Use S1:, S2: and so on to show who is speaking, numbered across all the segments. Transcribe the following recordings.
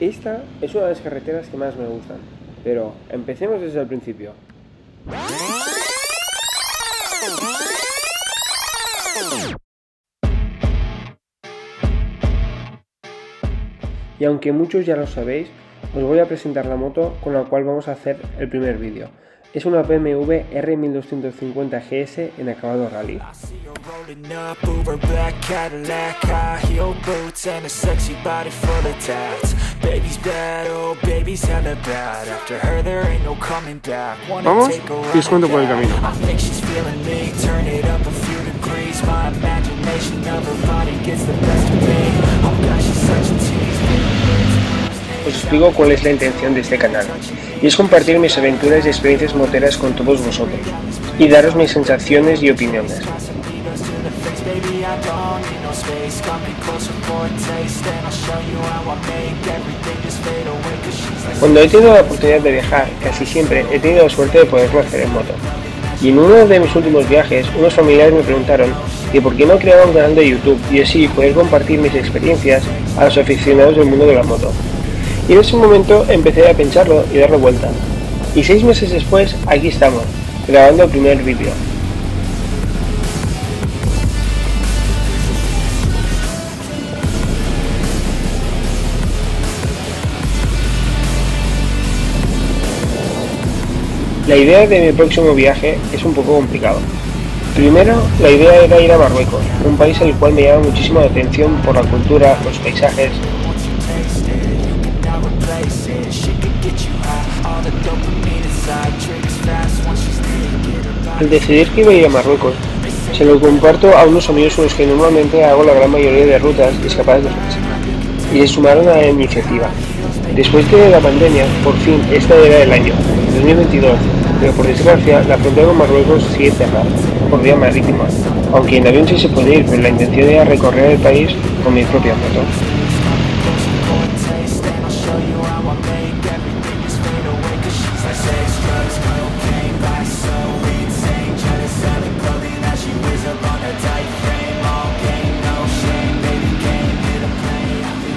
S1: Esta es una de las carreteras que más me gustan, pero empecemos desde el principio. Y aunque muchos ya lo sabéis, os voy a presentar la moto con la cual vamos a hacer el primer vídeo. Es una BMW R1250 GS en acabado rally.
S2: Vamos y os cuento por el camino.
S1: Os explico cuál es la intención de este canal, y es compartir mis aventuras y experiencias moteras con todos vosotros, y daros mis sensaciones y opiniones. Cuando he tenido la oportunidad de viajar, casi siempre he tenido la suerte de poderlo hacer en moto. Y en uno de mis últimos viajes, unos familiares me preguntaron que por qué no creaba un canal de YouTube y así poder compartir mis experiencias a los aficionados del mundo de la moto. Y en ese momento empecé a pensarlo y darle vuelta. Y 6 meses después, aquí estamos, grabando el primer vídeo. La idea de mi próximo viaje es un poco complicado. Primero, la idea era ir a Marruecos, un país al cual me llama muchísimo la atención por la cultura, los paisajes. Al decidir que iba a ir a Marruecos, se lo comparto a unos amigos con los que normalmente hago la gran mayoría de rutas y escapadas de Francia, y se sumaron a la iniciativa. Después de la pandemia, por fin, esta era el año, 2022, pero por desgracia la frontera con Marruecos sigue cerrada, por vía marítima, aunque en avión sí se puede ir, pero la intención era recorrer el país con mi propia moto.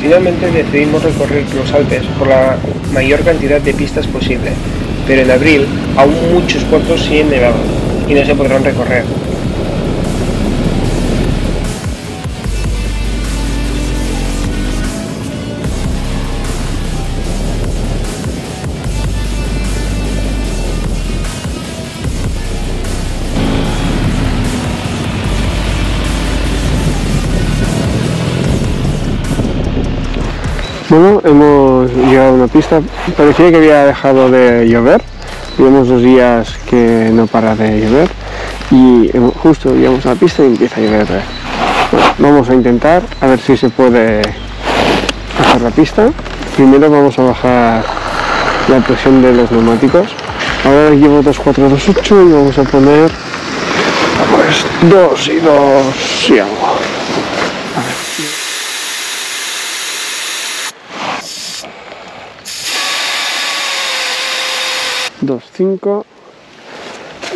S1: Finalmente decidimos recorrer los Alpes por la mayor cantidad de pistas posible, pero en abril aún muchos puertos siguen nevados y no se podrán recorrer.
S2: Bueno, hemos llegado a una pista, parecía que había dejado de llover, llevamos 2 días que no para de llover y justo llegamos a la pista y empieza a llover otra vez. Bueno, vamos a intentar a ver si se puede bajar la pista. Primero vamos a bajar la presión de los neumáticos. Ahora llevo 2.428 y vamos a poner pues 2 y 2 y algo. 2.5.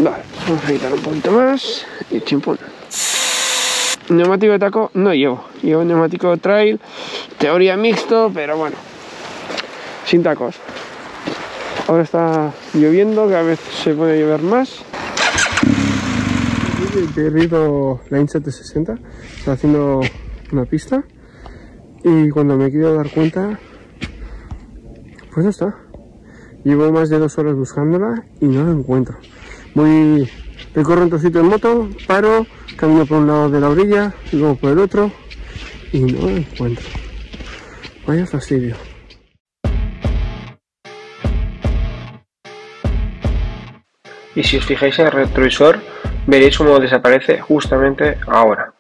S2: Vale, vamos a quitar un poquito más y chimpón. Neumático de taco no llevo neumático trail, teoría mixto, pero bueno, sin tacos. Ahora está lloviendo, cada vez se puede llover más. He perdido la Insight 60, está haciendo una pista y cuando me quiero dar cuenta, pues no está. Llevo más de 2 horas buscándola y no la encuentro. Recorro un trocito en moto, paro, camino por un lado de la orilla, luego por el otro y no la encuentro. Vaya fastidio.
S1: Y si os fijáis en el retrovisor, veréis cómo desaparece justamente ahora.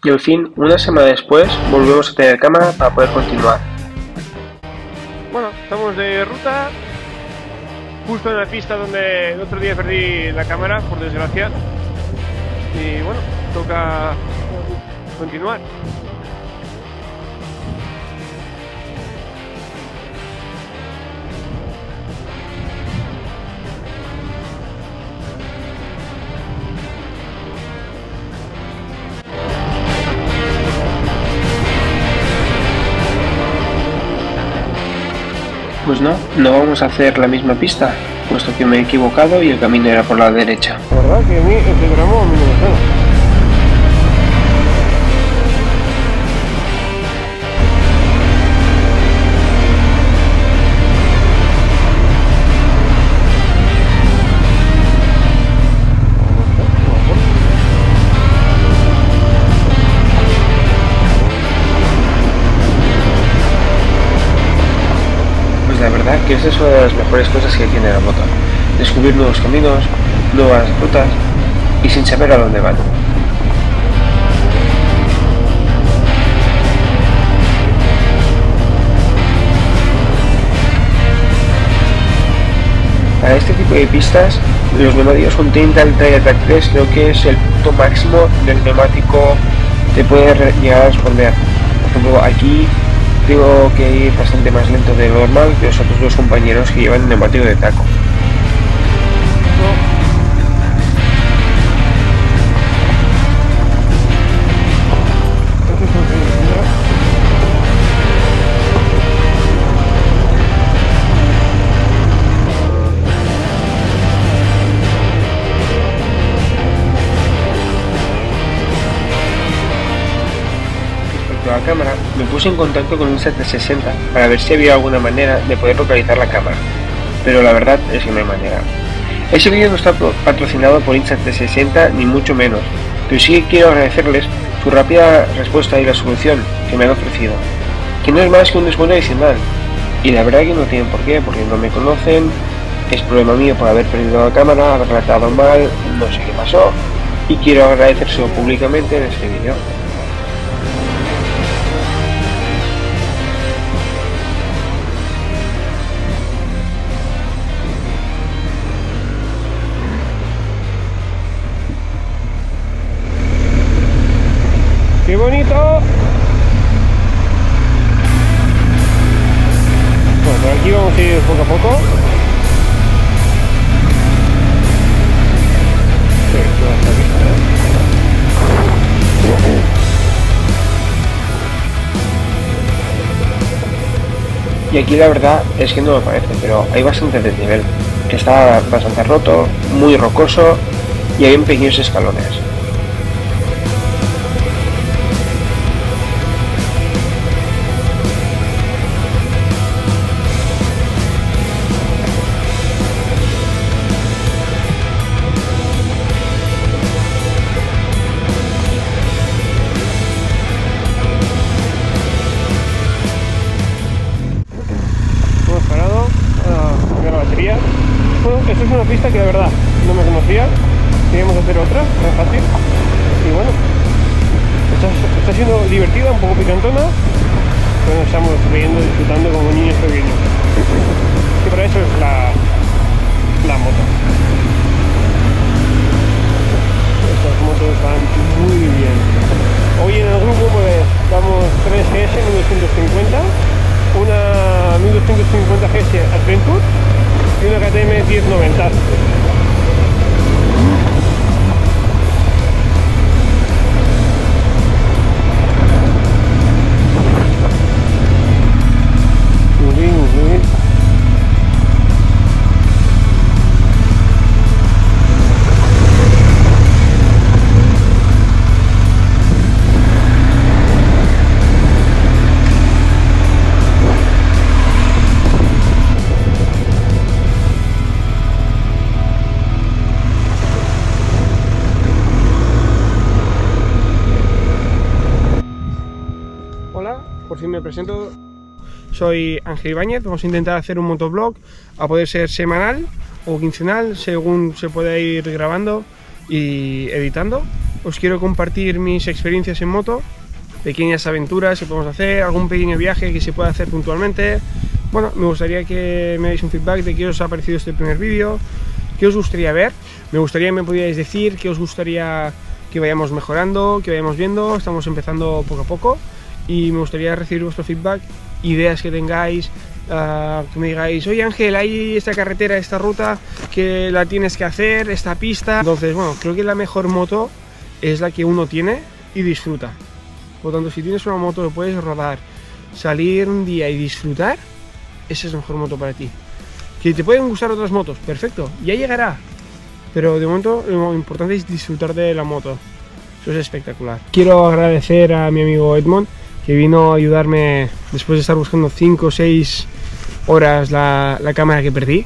S1: Y al fin, una semana después, volvemos a tener cámara para poder continuar. Bueno, estamos de ruta, justo en la pista donde el otro día perdí la cámara, por desgracia. Y bueno, toca continuar. Pues no vamos a hacer la misma pista, puesto que me he equivocado y el camino era por la derecha.
S2: La verdad que a mí este tramo a mí no me suena.
S1: La verdad que esa es una de las mejores cosas que tiene la moto, descubrir nuevos caminos, nuevas rutas y sin saber a dónde van. Para este tipo de pistas, los neumáticos con Tintal Trail Track 3 creo que es el punto máximo del neumático que puede llegar a responder. Por ejemplo, aquí tengo que ir bastante más lento de lo normal que los otros dos compañeros que llevan el neumático de taco. La cámara, me puse en contacto con Insta360 para ver si había alguna manera de poder localizar la cámara, pero la verdad es que no hay manera. Ese vídeo no está patrocinado por Insta360 ni mucho menos, pero sí que quiero agradecerles su rápida respuesta y la solución que me han ofrecido, que no es más que un descuento adicional, y la verdad que no tienen por qué, porque no me conocen, es problema mío por haber perdido la cámara, haber tratado mal, no sé qué pasó, y quiero agradecérselo públicamente en este vídeo.
S2: ¡Qué bonito! Bueno, por aquí vamos a ir poco a poco. Sí, esto va a estar bien,
S1: Y aquí la verdad es que no me parece, pero hay bastante desnivel. Está bastante roto, muy rocoso y hay pequeños escalones.
S2: Bueno, esto es una pista que de verdad no me conocía, queríamos hacer otra, era fácil, y bueno, está siendo divertida, un poco picantona, pero nos estamos riendo, disfrutando como niños pequeños, y para eso es la moto. Estas motos van muy bien. Hoy en el grupo pues damos 3 GS 1250, una 1250 GS Adventure y una KTM 1090. Muy bien, muy bien. Por fin me presento, soy Ángel Ibáñez. Vamos a intentar hacer un motovlog, a poder ser semanal o quincenal, según se pueda ir grabando y editando. Os quiero compartir mis experiencias en moto, pequeñas aventuras que podemos hacer, algún pequeño viaje que se pueda hacer puntualmente. Bueno, me gustaría que me deis un feedback de qué os ha parecido este primer vídeo, qué os gustaría ver. Me gustaría que me pudierais decir qué os gustaría que vayamos mejorando, que vayamos viendo. Estamos empezando poco a poco y me gustaría recibir vuestro feedback, ideas que tengáis, que me digáis, oye Ángel, hay esta carretera, esta ruta que la tienes que hacer, esta pista. Entonces, bueno, creo que la mejor moto es la que uno tiene y disfruta. Por lo tanto, si tienes una moto que puedes rodar, salir un día y disfrutar,
S1: esa es la mejor moto para ti. Que te pueden gustar otras motos, perfecto, ya llegará. Pero de momento lo importante es disfrutar de la moto. Eso es espectacular. Quiero agradecer a mi amigo Edmond, que vino a ayudarme después de estar buscando 5 o 6 horas la cámara que perdí.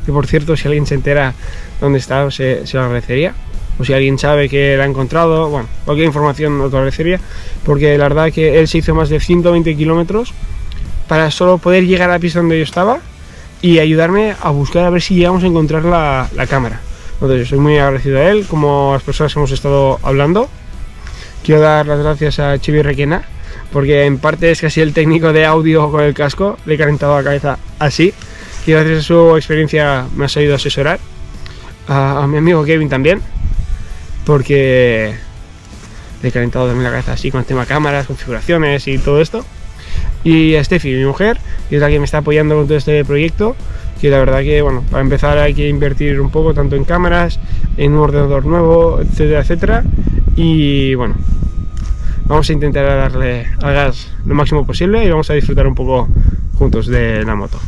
S1: Que por cierto, si alguien se entera dónde está, se lo agradecería. O si alguien sabe que la ha encontrado, bueno, cualquier información os lo agradecería. Porque la verdad que él se hizo más de 120 kilómetros para solo poder llegar a la pista donde yo estaba y ayudarme a buscar a ver si llegamos a encontrar la cámara. Entonces, soy muy agradecido a él, como las personas que hemos estado hablando. Quiero dar las gracias a Chibi Requena, porque en parte es casi el técnico de audio con el casco, le he calentado la cabeza así, y gracias a su experiencia me ha sabido asesorar. A mi amigo Kevin también, porque le he calentado también la cabeza así con el tema cámaras, configuraciones y todo esto. Y a Steffi, mi mujer, que es la que me está apoyando con todo este proyecto, que la verdad que, bueno, para empezar hay que invertir un poco tanto en cámaras, en un ordenador nuevo, etcétera, etcétera. Y bueno, vamos a intentar darle al gas lo máximo posible y vamos a disfrutar un poco juntos de la moto.